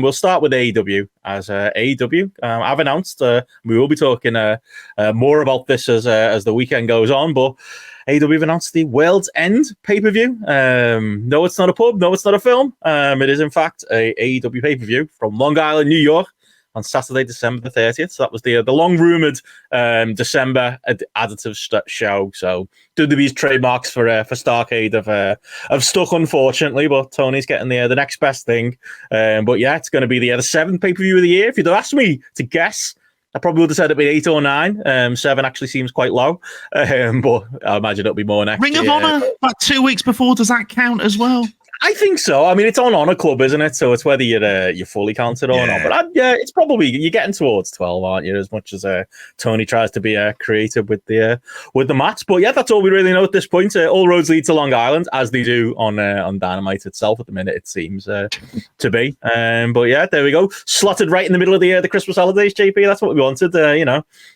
we'll start with AEW. As AEW, I've announced we will be talking more about this as the weekend goes on, but AEW have announced the World's End pay-per-view. No, it's not a pub. No, it's not a film. It is, in fact, a AEW pay-per-view from Long Island, New York, on Saturday, December the 30th. So that was the long-rumored December additive show. So WWE's trademarks for Starrcade have stuck, unfortunately, but Tony's getting the next best thing. But yeah, it's going to be the 7th pay-per-view of the year. If you'd asked me to guess, I probably would have said it'd be 8 or 9. 7 actually seems quite low, but I imagine it'll be more next Ring year. of Honor, like 2 weeks before, does that count as well? I think so. I mean, it's on Honor Club, isn't it? So it's whether you're fully counted or not. But it's probably you're getting towards 12, aren't you? As much as Tony tries to be creative with the match. But yeah, that's all we really know at this point. All roads lead to Long Island, as they do on Dynamite itself at the minute. It seems to be. But yeah, there we go. Slotted right in the middle of the Christmas holidays, JP. That's what we wanted.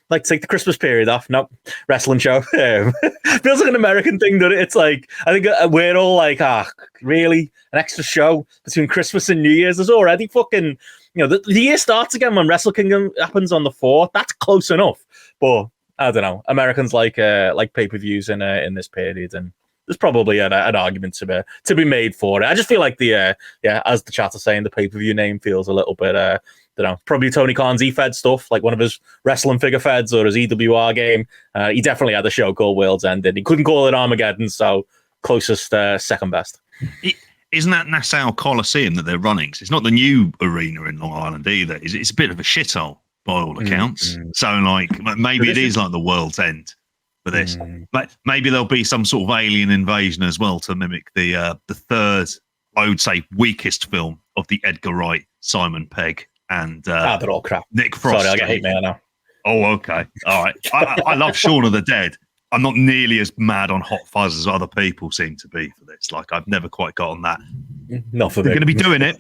Like take the Christmas period off. Nope, wrestling show. Feels like an American thing, doesn't it? It's like I think we're all like, really. An extra show between Christmas and New Year's. There's already fucking, the year starts again when Wrestle Kingdom happens on the 4th. That's close enough. But I don't know. Americans like pay-per-views in this period, and there's probably an argument to be made for it. I just feel like as the chat is saying, the pay-per-view name feels a little bit probably Tony Khan's E-Fed stuff, like one of his wrestling figure feds or his EWR game. He definitely had a show called World's End, and he couldn't call it Armageddon, so closest second best. Isn't that Nassau Coliseum that they're running? So it's not the new arena in Long Island either. It's a bit of a shithole by all accounts. So like maybe it is like the World's End for this. But maybe there'll be some sort of alien invasion as well to mimic the third, I would say, weakest film of the Edgar Wright, Simon Pegg, and they're all crap. Nick Frost. Sorry, I get hate mail now. Oh, okay. All right. I love Shaun of the Dead. I'm not nearly as mad on Hot Fuzz as other people seem to be for this. Like, I've never quite got on that. Not for me. They're going to be doing it.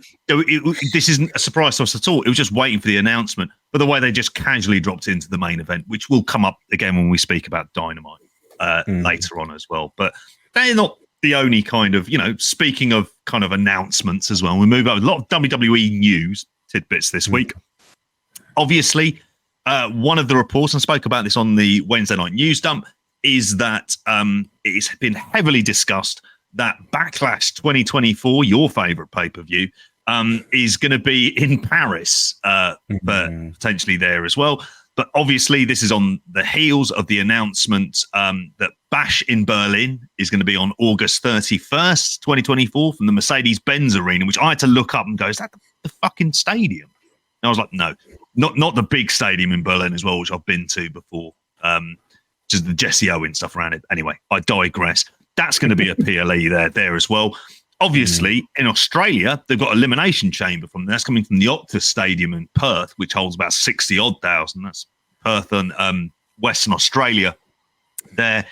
This isn't a surprise to us at all. It was just waiting for the announcement. But the way they just casually dropped into the main event, which will come up again when we speak about Dynamite later on as well. But they're not the only kind of, speaking of kind of announcements as well. We move over. A lot of WWE news tidbits this week. Obviously, one of the reports, and I spoke about this on the Wednesday night news dump, is that it's been heavily discussed that Backlash 2024, your favorite pay-per-view, is going to be in Paris, but potentially there as well. But obviously, this is on the heels of the announcement that Bash in Berlin is going to be on August 31st, 2024, from the Mercedes-Benz Arena, which I had to look up and go, is that the fucking stadium? And I was like, no, not the big stadium in Berlin as well, which I've been to before. Just the Jesse Owens stuff around it. Anyway, I digress. That's going to be a PLE there as well. Obviously, in Australia, they've got Elimination Chamber that's coming from the Optus Stadium in Perth, which holds about 60-odd thousand. That's Perth and Western Australia. There,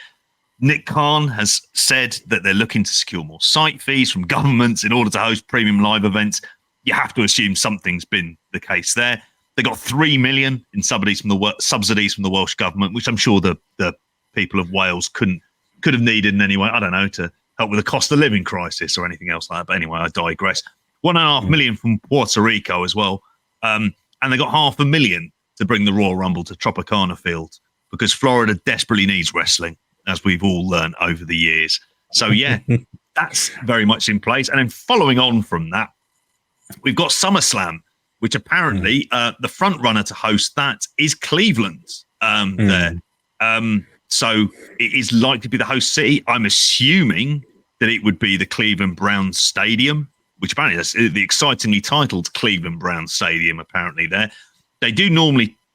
Nick Khan has said that they're looking to secure more site fees from governments in order to host premium live events. You have to assume something's been the case there. They got $3 million in subsidies from the Welsh government, which I'm sure the people of Wales could have needed in any way. I don't know, to help with the cost of living crisis or anything else like that. But anyway, I digress. $1.5 million from Puerto Rico as well, and they got $500,000 to bring the Royal Rumble to Tropicana Field because Florida desperately needs wrestling, as we've all learned over the years. So yeah, that's very much in place. And then following on from that, we've got SummerSlam, which apparently the front runner to host that is Cleveland there. So it is likely to be the host city. I'm assuming that it would be the Cleveland Browns Stadium, which apparently is the excitingly titled Cleveland Browns Stadium, apparently there. They do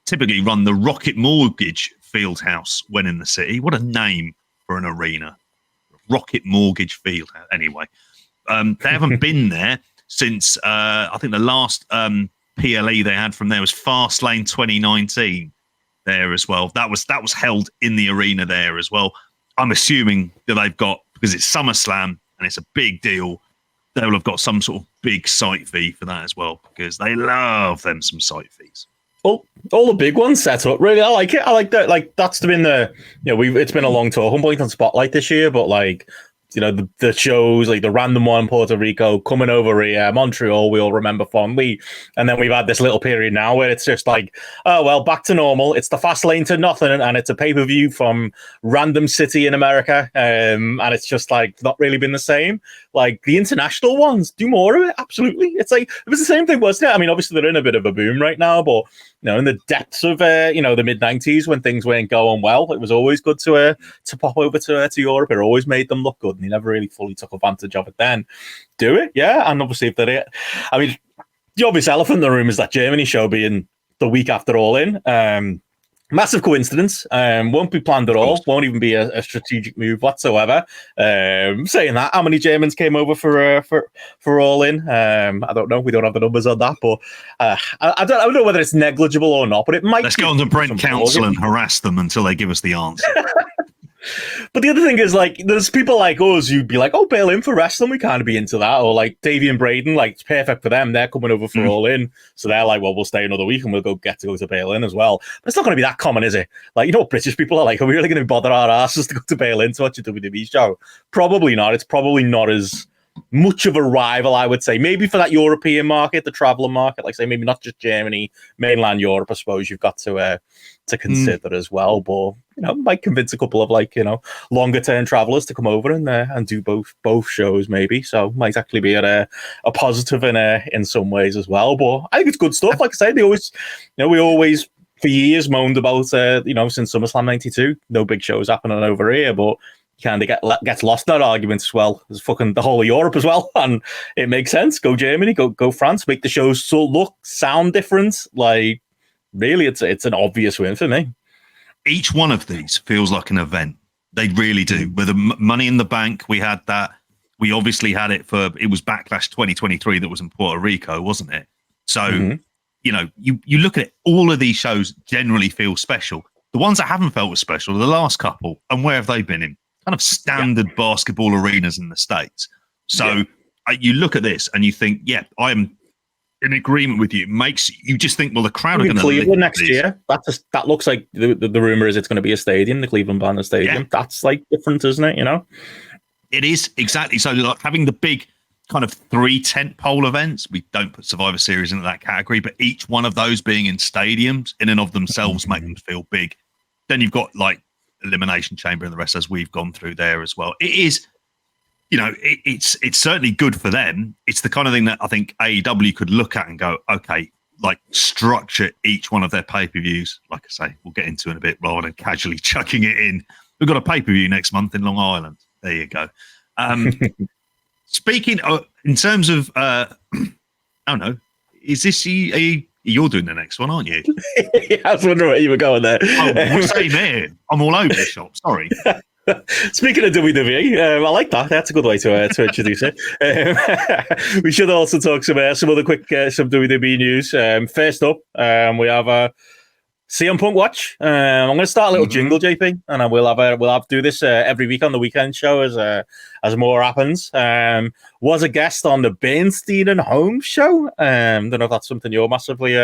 typically run the Rocket Mortgage Fieldhouse when in the city. What a name for an arena. Rocket Mortgage Fieldhouse. Anyway, they haven't been there since I think the last PLE they had from there was Fastlane 2019 there as well. That was held in the arena there as well. I'm assuming that they've got, because it's SummerSlam and it's a big deal, they will have got some sort of big site fee for that as well, because they love them some site fees. All the big ones set up. Really, I like it. I like that. Like that's been it's been a long tour. Humboldt on Spotlight this year, but like the shows like the random one, Puerto Rico, coming over here, Montreal, we all remember fondly. And then we've had this little period now where it's just like, oh, well, back to normal. It's the fast lane to nothing. And it's a pay-per-view from random city in America. And it's just like not really been the same. Like the international ones, do more of it. Absolutely. It's like, it was the same thing, wasn't it? I mean, obviously they're in a bit of a boom right now, but in the depths of the mid 90s when things weren't going well, it was always good to pop over to Europe. It always made them look good, and he never really fully took advantage of it. Then do it, yeah. And obviously, if they're, I mean, the obvious elephant in the room is that Germany show being the week after All In. Massive coincidence. Won't be planned at all. Won't even be a strategic move whatsoever. Saying that, how many Germans came over for All In? I don't know. We don't have the numbers on that, but I don't know whether it's negligible or not. But it might. Let's go on to Brent Council and harass them until they give us the answer. But the other thing is, like, there's people like us who'd be like, oh, bail in for wrestling. We can't be into that. Or like Davey and Braden, like, it's perfect for them. They're coming over for All In. So they're like, well, we'll stay another week and we'll get to go to bail in as well. But it's not going to be that common, is it? Like, what British people are like, are we really going to bother our asses to go to bail in to watch a WWE show? Probably not. It's probably not as much of a rival, I would say. Maybe for that European market, the traveller market, like say maybe not just Germany, mainland Europe, I suppose you've got to consider as well. But might convince a couple of longer term travellers to come over and do both shows maybe. So might actually be a positive in some ways as well. But I think it's good stuff. Like I say, they always we always for years moaned about since SummerSlam '92, no big shows happening over here, but kind of gets lost in that argument as well. There's fucking the whole of Europe as well, and it makes sense. Go Germany, go France, make the shows sound different. Like, really, it's an obvious win for me. Each one of these feels like an event. They really do. With the Money in the Bank, we had that. We obviously had it was Backlash 2023 that was in Puerto Rico, wasn't it? So, you look at it, all of these shows generally feel special. The ones that haven't felt as special are the last couple. And where have they been in? Kind of standard basketball arenas in the States. So you look at this and you think, I am in agreement with you. You just think, well, the crowd are going to Cleveland next year. That looks like the rumor is it's going to be a stadium, the Cleveland Banner Stadium. Yeah. That's like different, isn't it? It is, exactly. So like having the big kind of 3 tentpole events, we don't put Survivor Series into that category, but each one of those being in stadiums in and of themselves make them feel big. Then you've got like Elimination Chamber and the rest as we've gone through there as well. It is, it's certainly good for them. It's the kind of thing that I think AEW could look at and go, okay, like structure each one of their pay-per-views. Like I say, we'll get into it in a bit rather than casually chucking it in. We've got a pay-per-view next month in Long Island. There you go. Speaking of, in terms of, I don't know, is this you're doing the next one, aren't you? I was wondering where you were going there. Oh, same here. I'm all over the shop. Sorry. Speaking of WWE, I like that. That's a good way to introduce it. We should also talk some other quick some WWE news. First up, we have CM Punk watch. I'm going to start a little jingle, JP, and we'll have do this every week on the weekend show as more happens. Was a guest on the Bernstein and Holmes show. Don't know if that's something you're massively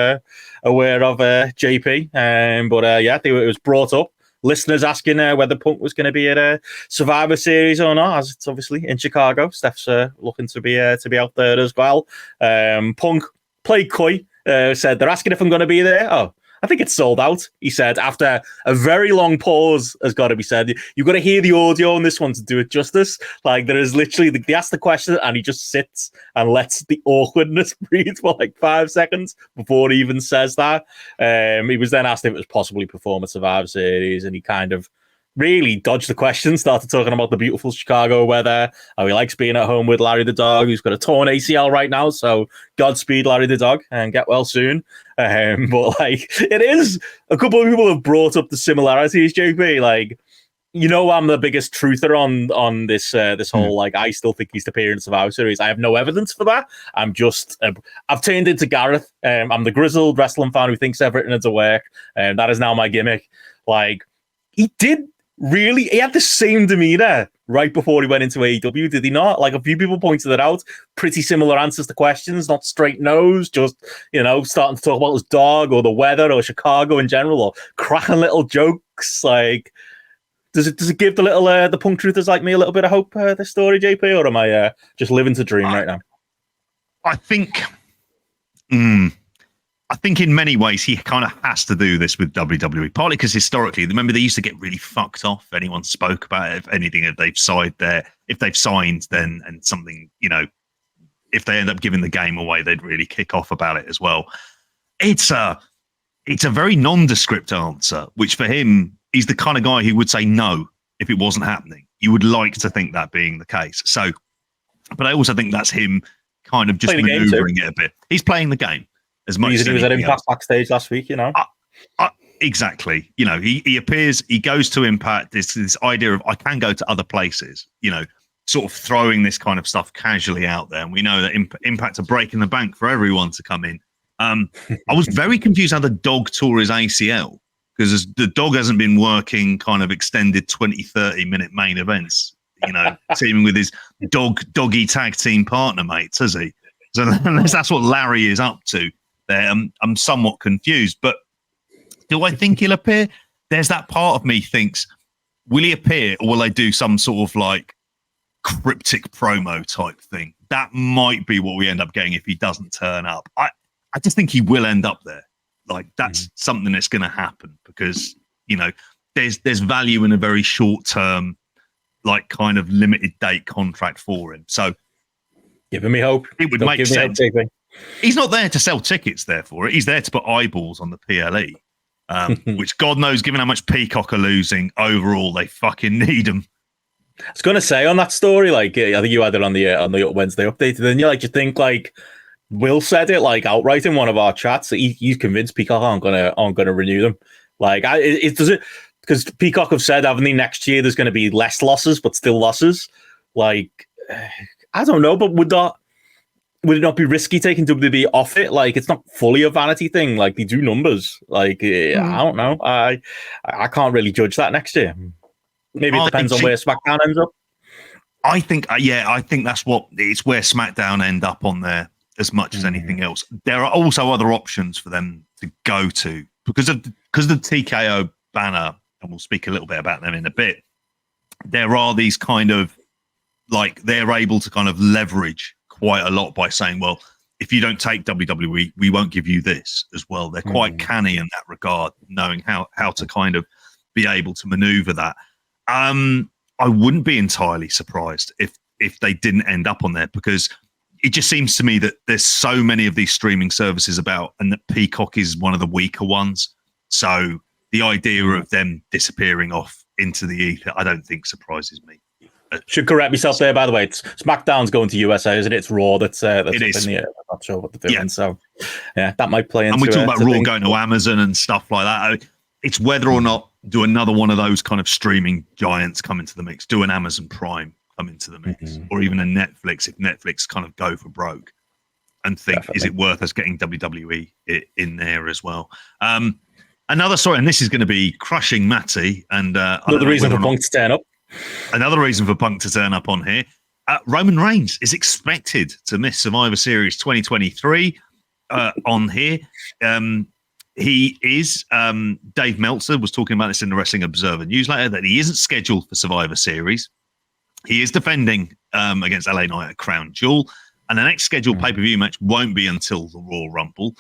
aware of, JP. But it was brought up. Listeners asking whether Punk was going to be at a Survivor Series or not, as it's obviously in Chicago. Steph's looking to be out there as well. Punk played coy. Said they're asking if I'm going to be there. Oh, I think it's sold out, he said, after a very long pause, has got to be said. You've got to hear the audio on this one to do it justice. Like, there is literally, they ask the question and he just sits and lets the awkwardness breathe for like 5 seconds before he even says that. He was then asked if it was possibly perform at Survivor Series, and he kind of really dodged the question, started talking about the beautiful Chicago weather, how he likes being at home with Larry the dog, who's got a torn ACL right now, so Godspeed, Larry the dog, and get well soon. But like, it is, a couple of people have brought up the similarities, JP. Like, I'm the biggest truther on this whole, like, I still think he's the parent of Survivor Series. I have no evidence for that. I'm just, I've turned into Gareth. I'm the grizzled wrestling fan who thinks everything is a work, and that is now my gimmick. Like, he had the same demeanor right before he went into AEW, did he not? Like, a few people pointed it out. Pretty similar answers to questions, not straight nose, just, starting to talk about his dog or the weather or Chicago in general, or cracking little jokes. Like, Does it give the little the punk truthers like me a little bit of hope? This story, JP, or am I just living to dream right now? I think. I think in many ways he kind of has to do this with WWE, partly because historically, remember they used to get really fucked off if anyone spoke about it, if anything, if they've signed then and something, if they end up giving the game away, they'd really kick off about it as well. It's a very nondescript answer, which for him, he's the kind of guy who would say no if it wasn't happening. You would like to think that being the case. So, but I also think that's him kind of just maneuvering it a bit. He's playing the game. As much as he was at Impact backstage last week, exactly. He appears, he goes to Impact. This idea of I can go to other places. Sort of throwing this kind of stuff casually out there, and we know that Impact are breaking the bank for everyone to come in. I was very confused how the dog tore his ACL because the dog hasn't been working kind of extended 20-30 minute main events. Teaming with his doggy tag team partner mates, has he? So unless that's what Larry is up to. There, I'm somewhat confused, but do I think he'll appear? There's that part of me thinks, will he appear or will they do some sort of like cryptic promo type thing? That might be what we end up getting if he doesn't turn up. I just think he will end up there. Like that's something that's going to happen because there's value in a very short term, like kind of limited date contract for him. So giving me hope. It would make sense. He's not there to sell tickets, therefore. He's there to put eyeballs on the PLE, which God knows, given how much Peacock are losing overall, they fucking need them. I was going to say on that story, like I think you had it on the Wednesday update, and then you think like Will said it like outright in one of our chats. He's convinced Peacock aren't gonna renew them. Like it does it because Peacock have said, haven't they, next year there's going to be less losses, but still losses. Like I don't know, but would it not be risky taking WWE off it? Like, it's not fully a vanity thing. Like, they do numbers. Like, I don't know. I can't really judge that next year. Maybe it depends on where SmackDown ends up. I think that's it's where SmackDown end up on there as much as anything else. There are also other options for them to go to because of the TKO banner, and we'll speak a little bit about them in a bit. There are these kind of like they're able to kind of leverage quite a lot by saying, well, if you don't take WWE, we won't give you this as well. They're quite canny in that regard, knowing how to kind of be able to maneuver that. I wouldn't be entirely surprised if they didn't end up on there because it just seems to me that there's so many of these streaming services about and that Peacock is one of the weaker ones. So the idea of them disappearing off into the ether, I don't think surprises me. Should correct myself there, by the way. It's SmackDown's going to USA, isn't it? It's Raw that's it is. In the air. I'm not sure what they're doing. Yeah. So, yeah, that might play into and we talk about Raw going to Amazon and stuff like that. It's whether or not do another one of those kind of streaming giants come into the mix. Do an Amazon Prime come into the mix, or even a Netflix if Netflix kind of go for broke and think, is it worth us getting WWE in there as well? Another story, and this is going to be crushing Matty. And another reason for Punk to turn up. Another reason for Punk to turn up on here. Roman Reigns is expected to miss Survivor Series 2023 on here. He is, Dave Meltzer was talking about this in the Wrestling Observer newsletter, that he isn't scheduled for Survivor Series. He is defending against LA Knight at Crown Jewel, and the next scheduled pay-per-view match won't be until the Royal Rumble.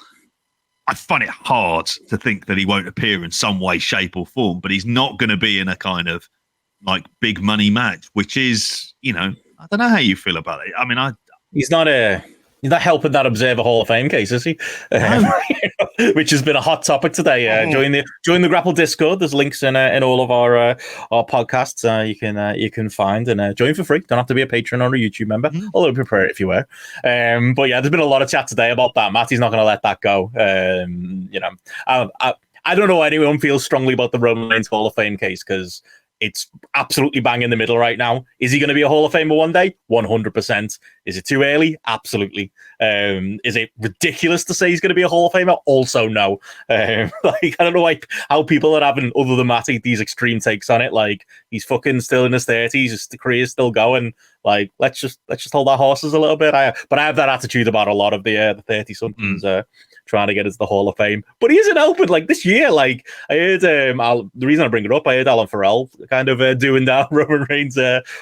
I find it hard to think that he won't appear in some way, shape, or form, but he's not going to be in a kind of like big money match, which is, I don't know how you feel about it. I mean, he's not helping that Observer Hall of Fame case, is he? No. Which has been a hot topic today. Join the Grapple Discord. There's links in all of our podcasts. You can find and join for free. Don't have to be a patron or a YouTube member. Although prefer it if you were. But yeah, there's been a lot of chat today about that. Matty's not going to let that go. I don't know anyone feels strongly about the Roman Reigns Hall of Fame case because it's absolutely bang in the middle right now. Is he going to be a Hall of Famer one day? 100%. Is it too early? Absolutely. Is it ridiculous to say he's going to be a Hall of Famer? Also no. I don't know how people are having, other than Matty, these extreme takes on it. Like, he's fucking still in his 30s. The career's still going. Like, let's just hold our horses a little bit. But I have that attitude about a lot of the 30-somethings trying to get into the Hall of Fame. But he isn't helping. Like this year, like I heard, the reason I bring it up, I heard Alan Farrell kind of doing that Roman Reigns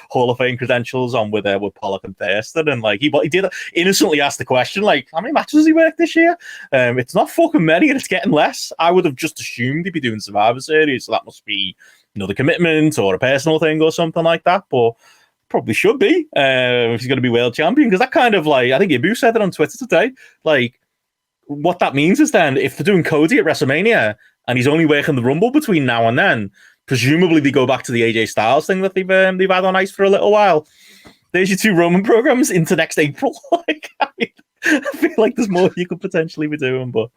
Hall of Fame credentials on with Pollock and Thurston, and like he did innocently ask the question, like, how many matches has he worked this year? It's not fucking many, and it's getting less. I would have just assumed he'd be doing Survivor Series, so that must be another commitment or a personal thing or something like that. But probably should be if he's going to be world champion, because that kind of like, I think Ibu said it on Twitter today, like what that means is then if they're doing Cody at WrestleMania and he's only working the Rumble between now and then, presumably they go back to the AJ Styles thing that they've had on ice for a little while. There's your 2 Roman programs into next April. Like, I feel like there's more you could potentially be doing, but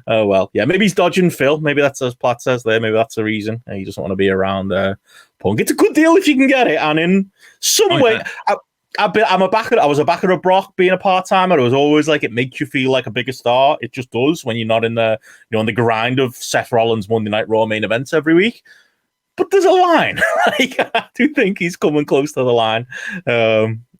oh well. Yeah, maybe he's dodging Phil. Maybe that's, as Platt says there, maybe that's the reason. He doesn't want to be around Punk. It's a good deal if you can get it, and in some way, I was a backer of Brock being a part-timer. It was always like, it makes you feel like a bigger star. It just does when you're not in the, on the grind of Seth Rollins Monday Night Raw main events every week. But there's a line. Like, I do think he's coming close to the line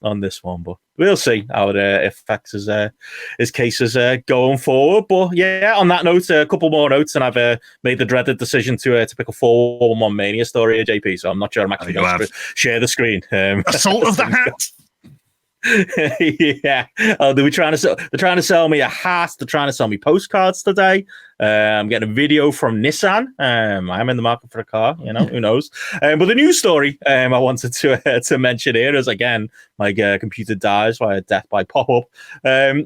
on this one, but we'll see how it affects his cases going forward. But yeah, on that note, a couple more notes, and I've made the dreaded decision to pick a 4-1 Mania story, JP. So I'm not sure I'm actually going to share the screen. Assault of the hat. Yeah. They're trying to sell me a hat. They're trying to sell me postcards today. I'm getting a video from Nissan. I'm in the market for a car, who knows. But the news story I wanted to mention here is, again, my computer dies via death by pop-up,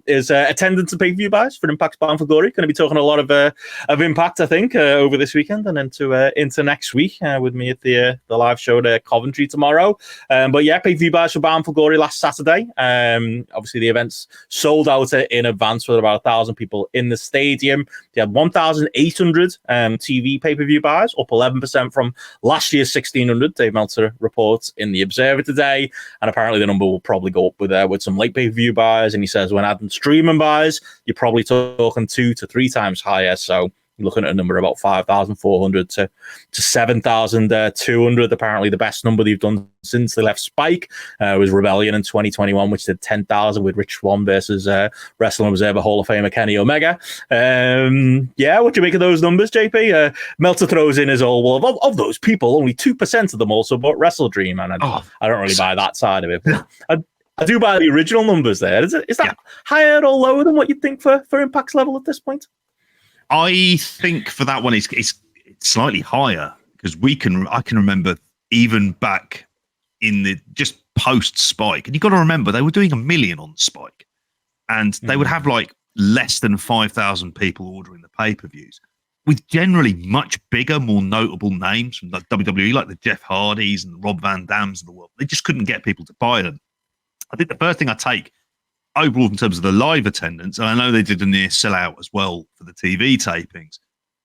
is attendance and pay-per-view buys for Impact's Bound for Glory. Going to be talking a lot of Impact, I think, over this weekend and into next week with me at the live show at Coventry tomorrow. But yeah, pay-per-view buys for Bound for Glory last Saturday. Obviously, the event's sold out in advance with about 1,000 people in the stadium. They had 1,800 TV pay-per-view buys, up 11% from last year's 1,600. Dave Meltzer reports in the Observer today, and apparently the number will probably go up with some late pay-per-view buys. And he says when adding streaming buys, you're probably talking 2 to 3 times higher. So you're looking at a number about 5,400 to 7,200. Apparently, the best number they've done since they left Spike was Rebellion in 2021, which did 10,000 with Rich Swann versus Wrestling Observer Hall of Famer Kenny Omega. Yeah, what do you make of those numbers, JP? Meltzer throws in his all, well, of those people, only 2% of them also bought Wrestle Dream, and I don't really buy that side of it. But I do buy the original numbers there. Is that higher or lower than what you'd think for Impact's level at this point? I think for that one, it's slightly higher, because I can remember even back in the just post Spike, and you've got to remember they were doing 1 million on Spike, and they would have like less than 5,000 people ordering the pay-per-views, with generally much bigger, more notable names from the WWE, like the Jeff Hardys and the Rob Van Dams of the world. They just couldn't get people to buy them. I think the first thing I take overall in terms of the live attendance, and I know they did a near sellout as well for the TV tapings,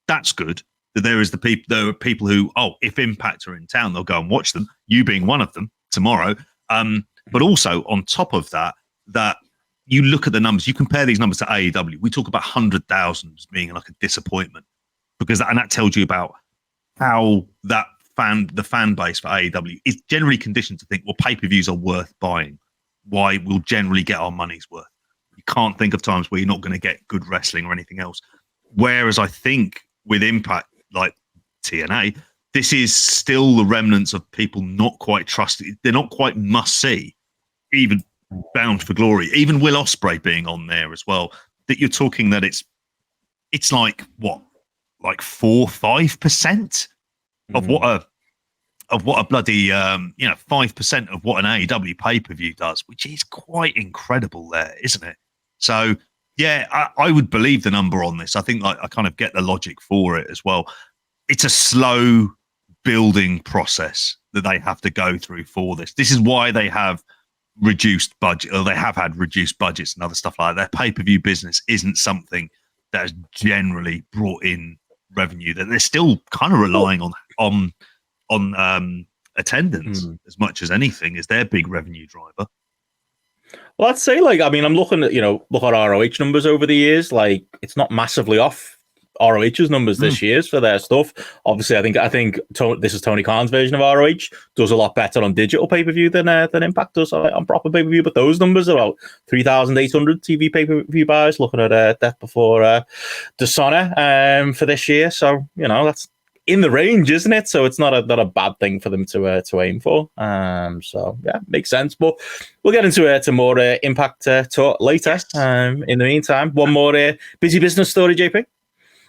that's good. That there are people who, if Impact are in town, they'll go and watch them, you being one of them tomorrow. But also on top of that you look at the numbers, you compare these numbers to AEW, we talk about 100,000 as being like a disappointment, because that tells you about how the fan base for AEW is generally conditioned to think, well, pay-per-views are worth buying. Why we'll generally get our money's worth. You can't think of times where you're not going to get good wrestling or anything else. Whereas I think with Impact, like TNA, this is still the remnants of people not quite trusted. They're not quite must-see, even Bound for Glory, even Will Ospreay being on there as well. That you're talking that it's like what, like 4-5% of what a bloody 5% of what an AEW pay-per-view does, which is quite incredible there, isn't it? So yeah, I would believe the number on this. I think I kind of get the logic for it as well. It's a slow building process that they have to go through for this. This is why they have reduced budget, or they have had reduced budgets and other stuff like that. Their pay-per-view business isn't something that has generally brought in revenue. That they're still kind of relying on attendance as much as anything is their big revenue driver. Well, I'd say, I'm looking at, look at ROH numbers over the years. Like, it's not massively off ROH's numbers this year for their stuff. Obviously, I think this is Tony Khan's version of ROH. Does a lot better on digital pay per view than Impact does on proper pay per view. But those numbers are about 3,800 TV pay per view buys. Looking at Death Before Dishonor for this year, so that's in the range, isn't it? So it's not a bad thing for them to aim for. So yeah, makes sense. But we'll get into more Impact talk later. Yes. In the meantime, one more busy business story, JP.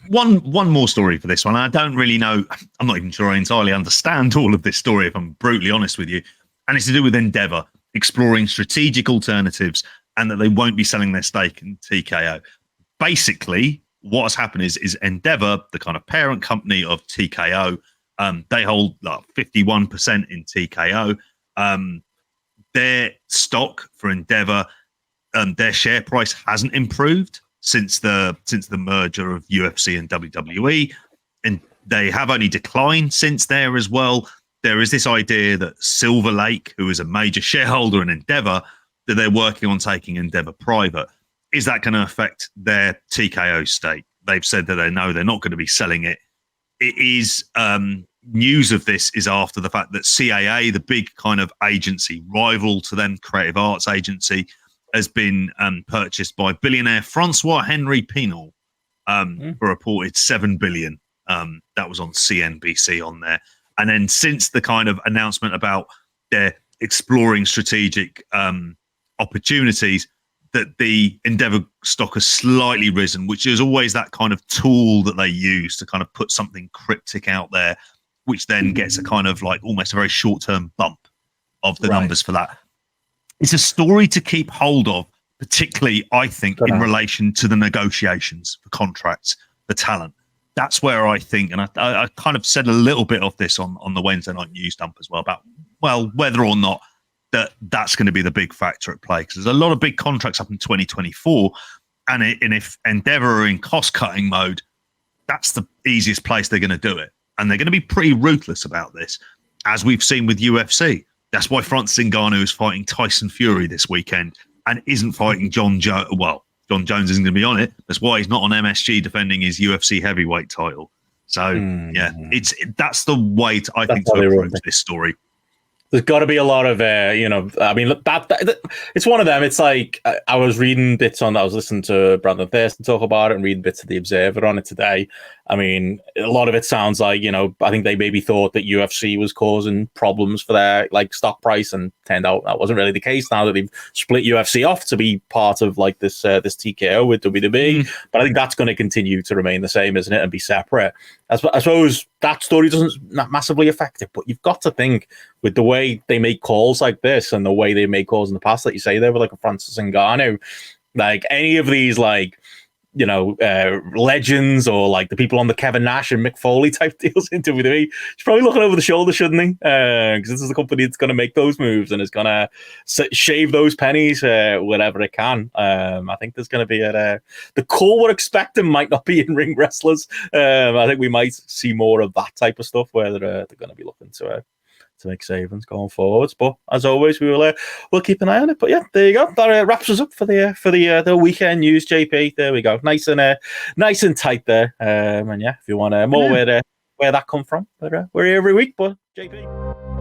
One more story for this one. I don't really know. I'm not even sure I entirely understand all of this story, if I'm brutally honest with you. And it's to do with Endeavor exploring strategic alternatives and that they won't be selling their stake in TKO. Basically, what has happened is Endeavor, the kind of parent company of TKO, they hold 51% in TKO. Their stock for Endeavor, their share price hasn't improved since the merger of UFC and WWE, and they have only declined since there as well. There is this idea that Silver Lake, who is a major shareholder in Endeavor, that they're working on taking Endeavor private. Is that going to affect their TKO stake? They've said that they know they're not going to be selling it. It is news of this is after the fact that CAA, the big kind of agency rival to them, creative arts agency, has been purchased by billionaire Francois-Henri Pinault for reported $7 billion. That was on CNBC on there. And then since the kind of announcement about their exploring strategic opportunities, that the Endeavor stock has slightly risen, which is always that kind of tool that they use to kind of put something cryptic out there, which then gets a kind of like almost a very short-term bump of the numbers for that. It's a story to keep hold of, particularly, I think, in relation to the negotiations for contracts, for talent. That's where I think, and I kind of said a little bit of this on the Wednesday night news dump as well, about, well, whether or not that's going to be the big factor at play, because there's a lot of big contracts up in 2024, and if Endeavor are in cost-cutting mode, that's the easiest place they're going to do it. And they're going to be pretty ruthless about this, as we've seen with UFC. That's why Francis Ngannou is fighting Tyson Fury this weekend and isn't fighting John Jones. Well, John Jones isn't going to be on it. That's why he's not on MSG defending his UFC heavyweight title. So, yeah, that's the way I think to approach this story. There's got to be a lot of, I mean, it's one of them. It's like I was reading bits I was listening to Brandon Thurston talk about it and reading bits of The Observer on it today. I mean, a lot of it sounds like, I think they maybe thought that UFC was causing problems for their stock price, and turned out that wasn't really the case now that they've split UFC off to be part of this TKO with WWE. But I think that's going to continue to remain the same, isn't it? And be separate. I suppose that story doesn't massively affect it, but you've got to think with the way they make calls like this and the way they made calls in the past, like you say, they were like a Francis Ngannou, like any of these legends, or like the people on the Kevin Nash and Mick Foley type deals into WWE. He's probably looking over the shoulder, shouldn't he? Because this is the company that's going to make those moves and is going to shave those pennies wherever it can. I think there's going to be the core we're expecting might not be in ring wrestlers. I think we might see more of that type of stuff where they're going to be looking to make savings going forwards. But as always, we'll keep an eye on it. But yeah, there you go. That wraps us up for the weekend news. JP, there we go. Nice and tight there. And yeah, if you want more where that come from, but we're here every week. But JP.